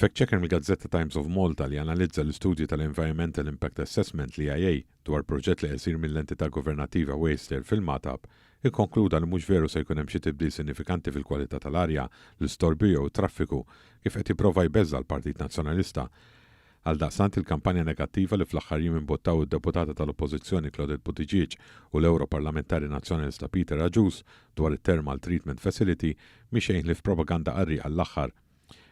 Factchecker mill-Gazzetta Times of Malta li analizza l-istudji tal-Environmental Impact Assessment l-EIA dwar proġett li jsir mill-entità governativa Waster fil-Magħtab ikkonkluda li mhux veru se jkun hemm xi tibdil sinifikanti fil-kwalità tal-arja, l-istorbju jew traffiku kif qed jipprova jbeżza l-Partit Nazzjonalista. Għaldaqstant il-kampanja negattiva li fl-aħħar jiem imbottaw id-deputata tal-Oppożizzjoni Claudette Buttigieg u l-Europarlamentari Nazzjonalista Peter Aġus dwar it-Thermal Treatment Facility mixejn li f'propaganda qarri għall-aħħar.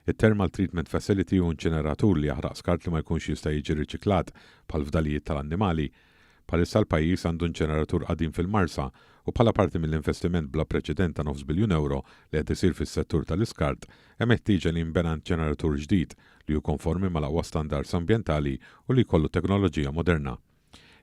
Il-Thermal Treatment Facility hu inċineratur li jaħraq skart li ma jkunx jista' jiġi riċiklat bħal fdalijiet tal-annimali. Bħalissa l-pajjiż għandu inċineratur qadim fil-Marsa u bħala parti mill-investiment bla preċedent ta' €9 biljun li qed isir fis-settur tal-iskart hemm ħtieġa li jinbena inċineratur ġdid li hu konformi mal-aqwa standards ambjentali u li jkollu teknoloġija moderna.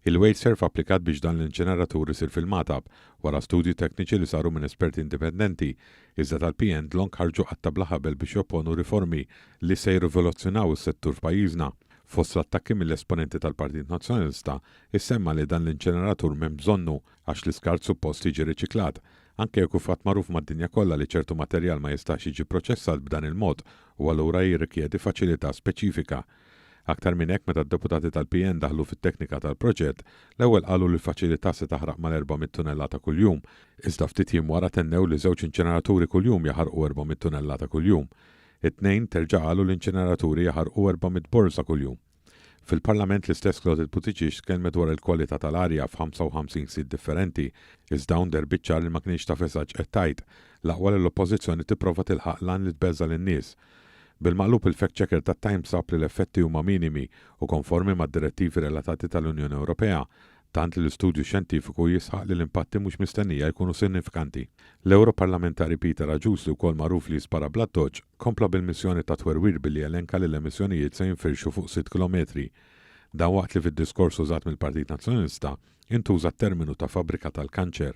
Il-Waste Surf applikat biex dan l-inċineratur isir fil-Magħtab wara studji tekniċi li saru minn esperti indipendenti, iżda Tal-Pn dlonk ħarġu qatta bla ħabel biex jopponu riformi li se jirrivoluzzjonaw is-settur f'pajjiżna. Fost l-attakki mill-esponenti tal-Partit Nazzjonalista issemma li dan l-inċineratur m'hemm bżonnu għax l-iskart suppost jiġi riċiklat, anke jekk fatt magħruf mad-dinja kollha li ċertu materjal ma jistax jiġi proċessat b'dan il-mod u allura jirrikjedi faċilità speċifika. Aktar minn hekk meta d-deputati tal-Pn daħlu fit-teknika tal-proġett, l-ewwel qalu li l-faċilità se taħraq mal-400 tunnellata kuljum, iżda ftit jiem wara tennew li żewġ inċineraturi kuljum jaħarqu 400 tunnellata kuljum. It-tnejn terġa' qalu l-inċineraturi jaħarqu 400 borsa kuljum. Fil-Parlament l-istess Claudette Buttigieg tkellmet dwar il-kwalità tal-arja f'55 sit differenti, iżda hawn derbiċċar li ma kienx ta' fesaġġ qed tgħid, l-aqwa li l-Oppożizzjoni tipprova tilħaq lan li tbeżża lin-nies. Bil-maqlub il-factchecker tat-Times sab li l-effetti huma minimi u konformi mad-direttivi relatati tal-Unjoni Ewropea, tant li l-istudju xjentifiku jisħaq li l-impatti mhux mistennija jkunu sinifikanti. L-Europarlamentari Peter Aġus li wkoll magħruf li jispara blat-toġġ kompla bil-missjoni ta' twerwir billi elenka li l-emissjonijiet se jinfirxu fuq 6 kilometri. Dan waqt li fid-diskors użat mill-Partit Nazzjonalista intuża t-terminu ta' fabbrika tal-kanċer.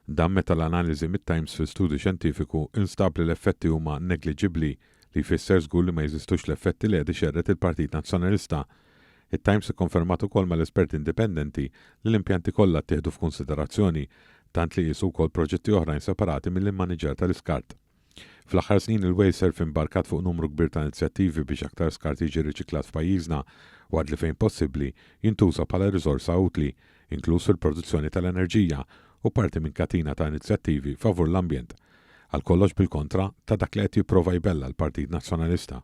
Dan meta l-analiżi mit-Times fil-studju xjentifiku instab li l-effetti huma negliġibbli li jfisser żgur li ma jeżistux l-effetti li qed ixerret il-Partit Nazzjonalista. It-Times ikkonfermat ukoll mal-esperti indipendenti li l-impjanti kollha ttieħdu f'kunsiderazzjoni, tant li qisu wkoll proġetti oħrajn separati mill-immaniġġer tal-iskart. Fl-aħħar snin il-Waste Surf imbarkat fuq numru kbir ta' inizjattivi biex aktar skart jiġi riċiklat f'pajjiżna u għad li fejn possibbli jintuża bħala riżorsa utli, inkluż fil-produzzjoni tal-enerġija u parti minn katina ta' inizjattivi favur l-ambjent. Għal kollox bil-kontra ta' dak li qed jipprova jbella l-Partit Nazzjonalista.